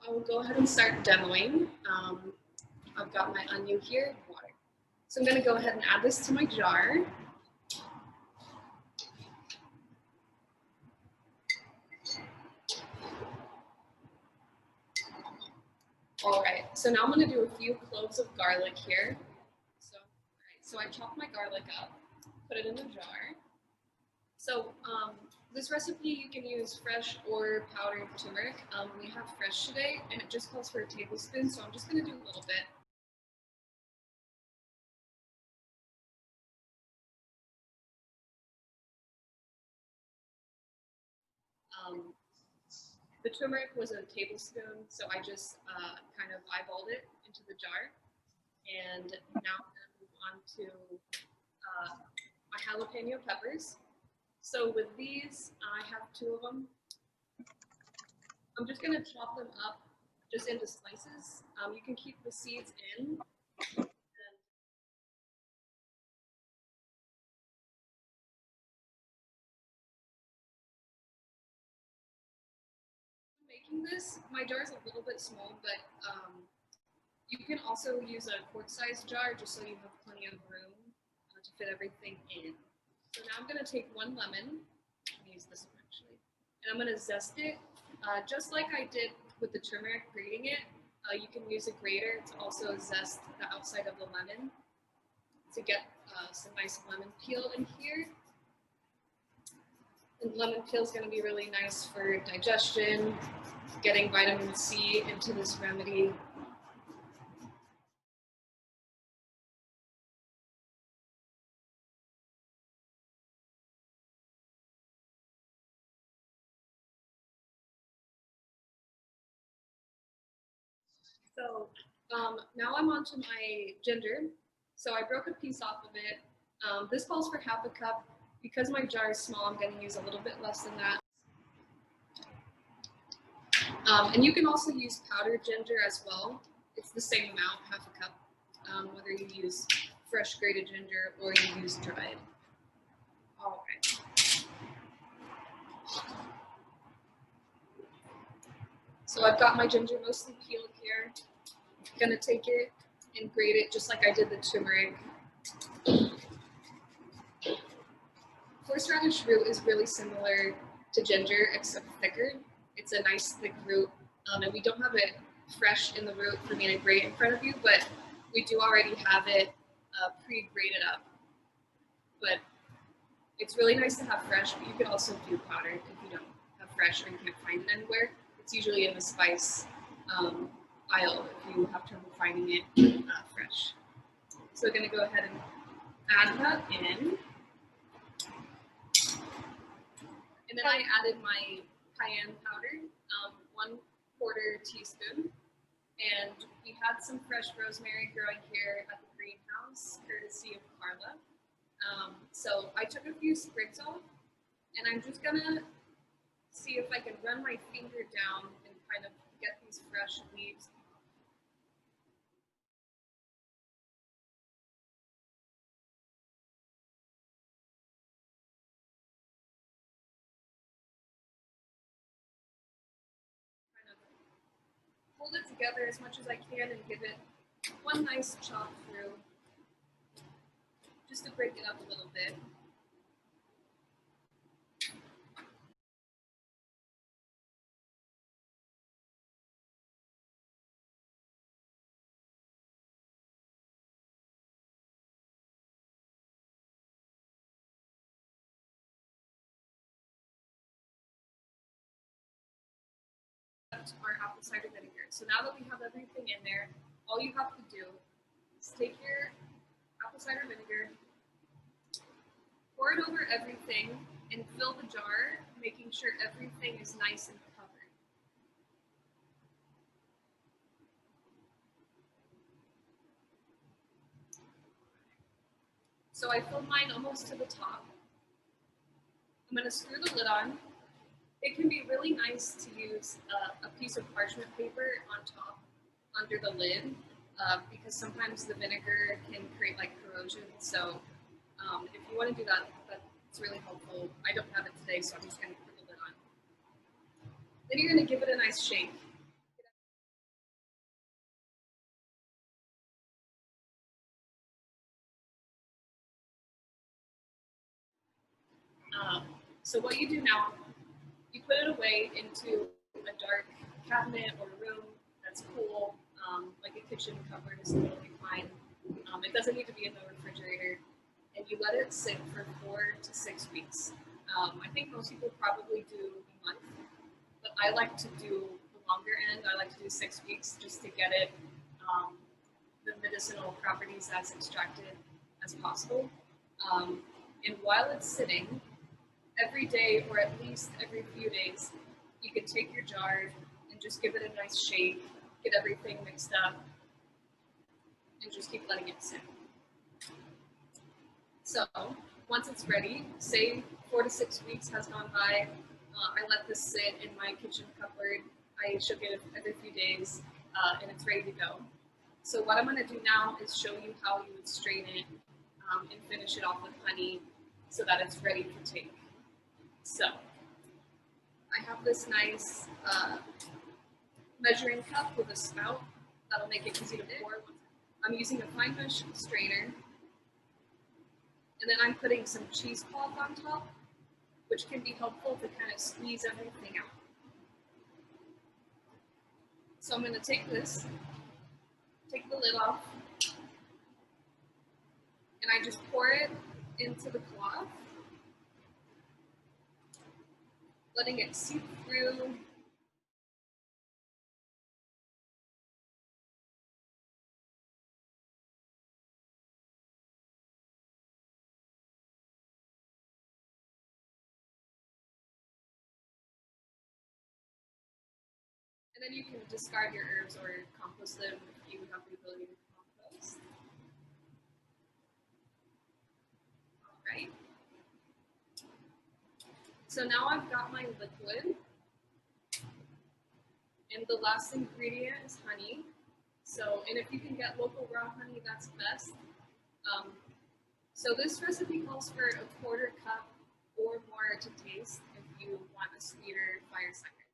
I will go ahead and start demoing. I've got my onion here, water. So I'm going to go ahead and add this to my jar. All right, so now I'm going to do a few cloves of garlic here. So I chopped my garlic up, put it in a jar. So this recipe you can use fresh or powdered turmeric. We have fresh today, and it just calls for a tablespoon, so I'm just going to do a little bit. The turmeric was a tablespoon, so I just kind of eyeballed it into the jar. And now I'm going to move on to my jalapeno peppers. So with these, I have 2 of them. I'm just going to chop them up just into slices. You can keep the seeds in. Making this, my jar is a little bit small, but you can also use a quart-sized jar just so you have plenty of room to fit everything in. So now I'm going to take 1 lemon, I'm going to use this one actually, and I'm going to zest it just like I did with the turmeric, grating it. You can use a grater to also zest the outside of the lemon to get some nice lemon peel in here. And lemon peel is going to be really nice for digestion, getting vitamin C into this remedy. So now I'm onto my ginger. So I broke a piece off of it. This calls for half a cup. Because my jar is small, I'm going to use a little bit less than that. And you can also use powdered ginger as well. It's the same amount, half a cup, whether you use fresh grated ginger or you use dried. All right. So I've got my ginger mostly peeled here. I'm gonna take it and grate it just like I did the turmeric. Horseradish root is really similar to ginger, except thicker. It's a nice thick root, and we don't have it fresh in the root for me to grate in front of you, but we do already have it pre-grated up. But it's really nice to have fresh, but you could also do powdered if you don't have fresh or you can't find it anywhere. It's usually in the spice aisle if you have trouble finding it fresh. So I'm going to go ahead and add that in. And then I added my cayenne powder, 1/4 teaspoon. And we had some fresh rosemary growing here at the greenhouse, courtesy of Carla. So I took a few sprigs off, and I'm just gonna see if I can run my finger down and kind of get these fresh leaves. Kind of hold it together as much as I can and give it one nice chop through, just to break it up a little bit. Our apple cider vinegar. So now that we have everything in there, all you have to do is take your apple cider vinegar, pour it over everything, and fill the jar, making sure everything is nice and covered. So I filled mine almost to the top. I'm going to screw the lid on. It can be really nice to use a piece of parchment paper on top under the lid because sometimes the vinegar can create like corrosion. So if you want to do that, that's really helpful. I don't have it today, so I'm just going to put the lid on. Then you're going to give it a nice shake. So what you do now, you put it away into a dark cabinet or room that's cool, like a kitchen cupboard is totally fine. It doesn't need to be in the refrigerator. And you let it sit for 4 to 6 weeks. I think most people probably do a month, but I like to do the longer end. I like to do 6 weeks just to get it the medicinal properties as extracted as possible. And while it's sitting, every day or at least every few days, you can take your jar and just give it a nice shake, get everything mixed up, and just keep letting it sit. So once it's ready, say 4 to 6 weeks has gone by, I let this sit in my kitchen cupboard. I shook it every few days, and it's ready to go. So what I'm going to do now is show you how you would strain it and finish it off with honey so that it's ready for take. So I have this nice measuring cup with a spout that'll make it easy to pour. I'm using a fine mesh strainer, and then I'm putting some cheesecloth on top, which can be helpful to kind of squeeze everything out. So I'm going to take this, take the lid off, and I just pour it into the cloth, letting it seep through. And then you can discard your herbs or compost them if you have the ability to compost. All right. So now I've got my liquid. And the last ingredient is honey. So, and if you can get local raw honey, that's best. So this recipe calls for a 1/4 cup or more to taste if you want a sweeter fire second.